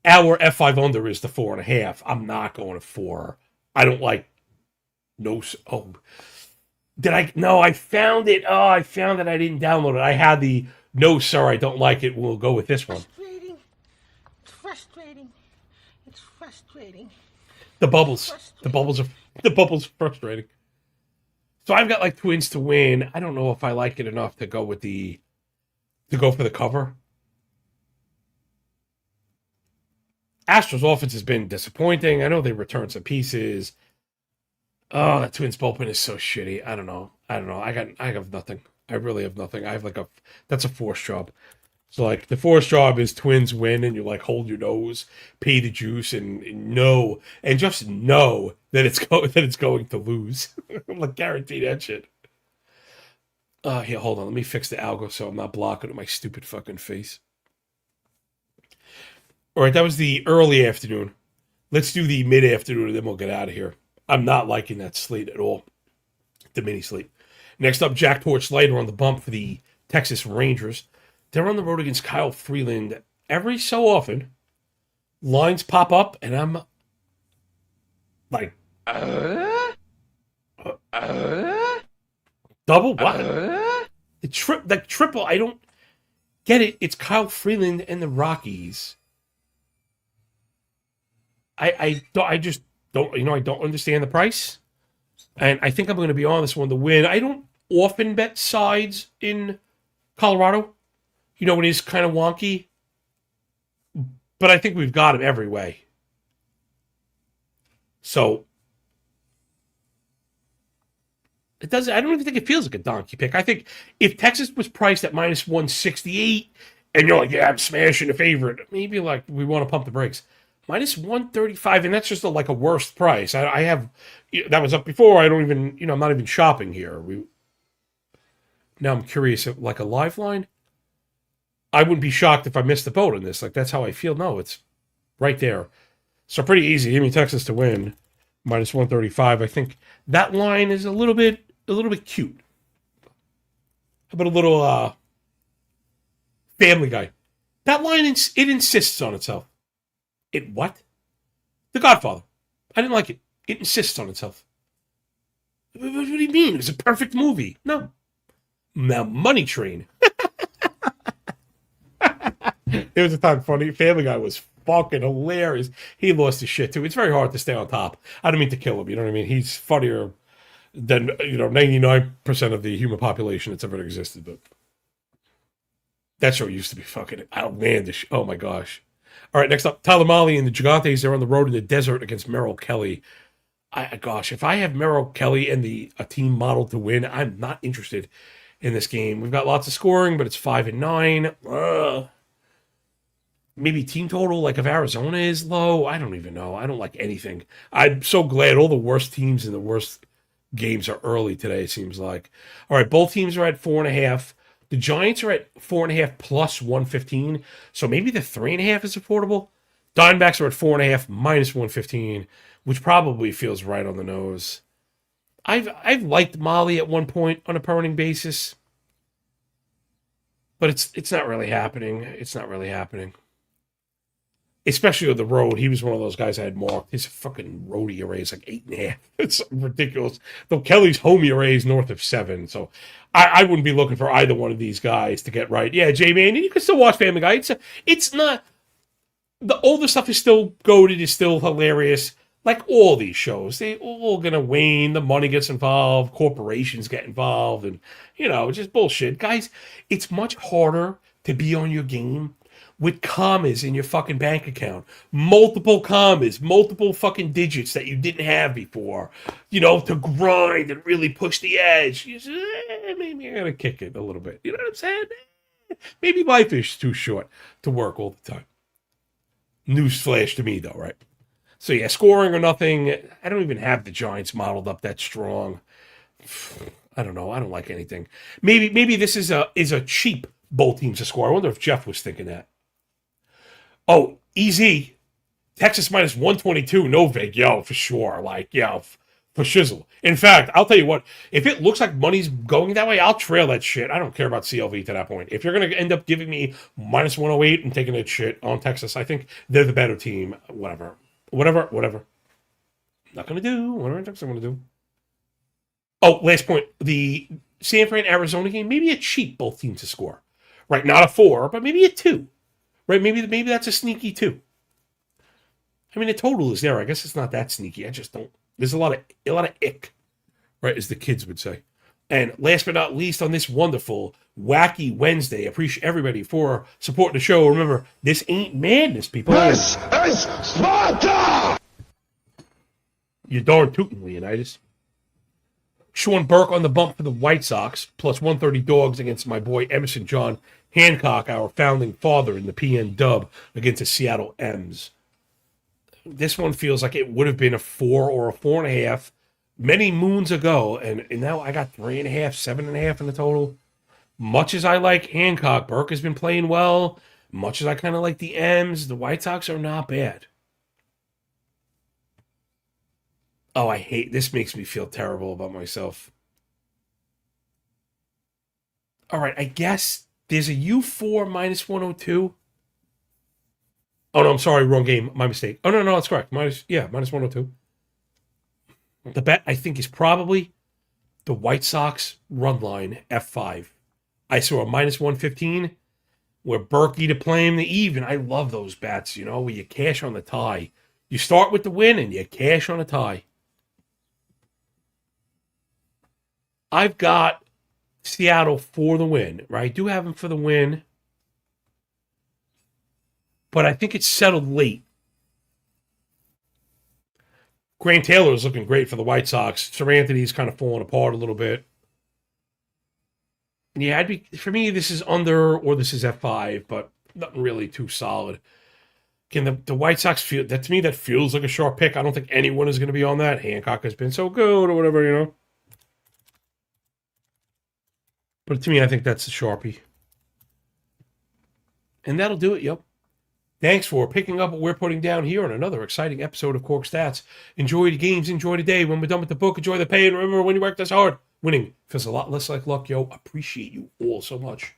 our F5 under is the 4.5. I'm not going to 4. I don't like I found it. Oh, I found it. I didn't download it. I had the no, sir, I don't like it. We'll go with this one. It's frustrating. The bubbles are frustrating. So I've got like Twins to win. I don't know if I like it enough to go for the cover. Astros offense has been disappointing. I know they returned some pieces. Oh, that Twins bullpen is so shitty. I don't know. I have nothing. I really have nothing. I have that's a forced job. So like the forced job is Twins win and you like hold your nose, pay the juice and just know that it's going to lose. I'm like guarantee that shit. Here, hold on. Let me fix the algo so I'm not blocking at my stupid fucking face. All right, that was the early afternoon. Let's do the mid-afternoon, and then we'll get out of here. I'm not liking that slate at all, the mini slate. Next up, Jack Torch Leiter on the bump for the Texas Rangers. They're on the road against Kyle Freeland. Every so often, lines pop up, and I'm like, double what? The triple, I don't get it. It's Kyle Freeland and the Rockies. I just don't, I don't understand the price. And I think I'm going to be on this one to win. I don't often bet sides in Colorado. It is kind of wonky. But I think we've got him every way. So I don't even think it feels like a donkey pick. I think if Texas was priced at minus 168 and you're like, yeah, I'm smashing the favorite, maybe like we want to pump the brakes. Minus 135, and that's just like a worst price. I have that was up before. I don't even, I'm not even shopping here. Now I'm curious, like a live line. I wouldn't be shocked if I missed the boat on this. Like that's how I feel. No, it's right there. So pretty easy. Give me Texas to win. Minus 135. I think that line is a little bit cute. How about a little Family Guy? That line it insists on itself. It what? The Godfather. I didn't like it. It insists on itself. What do you mean? It was a perfect movie. No. Now, Money Train. There was a time funny. Family Guy was fucking hilarious. He lost his shit too. It's very hard to stay on top. I don't mean to kill him. You know what I mean? He's funnier than 99% of the human population that's ever existed. But that show used to be fucking outlandish. Oh my gosh. All right, next up, Tyler Molly and the Gigantes. They're on the road in the desert against Merrill Kelly. If I have Merrill Kelly and a team modeled to win, I'm not interested in this game. We've got lots of scoring, but it's 5-9. Maybe team total, like if Arizona is low, I don't even know. I don't like anything. I'm so glad all the worst teams and the worst games are early today, it seems like. All right, both teams are at 4.5. The Giants are at 4.5 plus 115. So maybe the 3.5 is affordable. Diamondbacks are at 4.5 minus 115, which probably feels right on the nose. I've liked Molly at one point on a per inning basis, but it's not really happening. It's not really happening. Especially on the road. He was one of those guys I had marked. His fucking road ERA is like 8.5. It's ridiculous. Though Kelly's home ERA is north of 7. So I wouldn't be looking for either one of these guys to get right. Yeah, J-Man, you can still watch Family Guy. It's not... The older stuff is still goated, is still hilarious. Like all these shows, they all gonna wane. The money gets involved. Corporations get involved. And, just bullshit. Guys, it's much harder to be on your game with commas in your fucking bank account. Multiple commas, multiple fucking digits that you didn't have before. To grind and really push the edge. You say, maybe I gotta kick it a little bit. You know what I'm saying? Maybe life is too short to work all the time. Newsflash to me, though, right? So, yeah, scoring or nothing. I don't even have the Giants modeled up that strong. I don't know. I don't like anything. Maybe this is a cheap both teams to score. I wonder if Jeff was thinking that. Oh, easy. Texas minus 122. No vig. Yo, for sure. For shizzle. In fact, I'll tell you what. If it looks like money's going that way, I'll trail that shit. I don't care about CLV to that point. If you're going to end up giving me minus 108 and taking that shit on Texas, I think they're the better team. Whatever. Not going to do. Whatever Texas I'm going to do. Oh, last point. The San Fran Arizona game, maybe a cheap both teams to score. Right, not a 4, but maybe a 2. Right, maybe that's a sneaky 2. I mean, the total is there. I guess it's not that sneaky. I just don't. There's a lot of ick, right, as the kids would say. And last but not least, on this wonderful, wacky Wednesday, I appreciate everybody for supporting the show. Remember, this ain't madness, people. This is Sparta! You darn tootin', Leonidas. Sean Burke on the bump for the White Sox, plus 130 dogs against my boy Emerson John Hancock, our founding father in the PN dub against the Seattle M's. This one feels like it would have been a 4 or a 4.5 many moons ago, and now I got 3.5, 7.5 in the total. Much as I like Hancock, Burke has been playing well. Much as I kind of like the M's, the White Sox are not bad. Oh, I hate this. Makes me feel terrible about myself. All right, I guess there's a U4 minus 102. Oh, no, I'm sorry. Wrong game. My mistake. Oh, no, that's correct. Minus 102. The bet, I think, is probably the White Sox run line, F5. I saw a minus 115 where Berkey to play him the even. I love those bets, where you cash on the tie. You start with the win and you cash on a tie. I've got Seattle for the win, right? I do have them for the win. But I think it's settled late. Grant Taylor is looking great for the White Sox. Sir Anthony's kind of falling apart a little bit. Yeah, for me, this is under or this is F5, but nothing really too solid. Again, the White Sox feel that to me that feels like a sharp pick. I don't think anyone is going to be on that. Hancock has been so good or whatever, you know. But to me, I think that's a Sharpie. And that'll do it, yep. Thanks for picking up what we're putting down here on another exciting episode of Corked Stats. Enjoy the games, enjoy the day. When we're done with the book, enjoy the pay. And remember, when you work this hard, winning feels a lot less like luck, yo. Appreciate you all so much.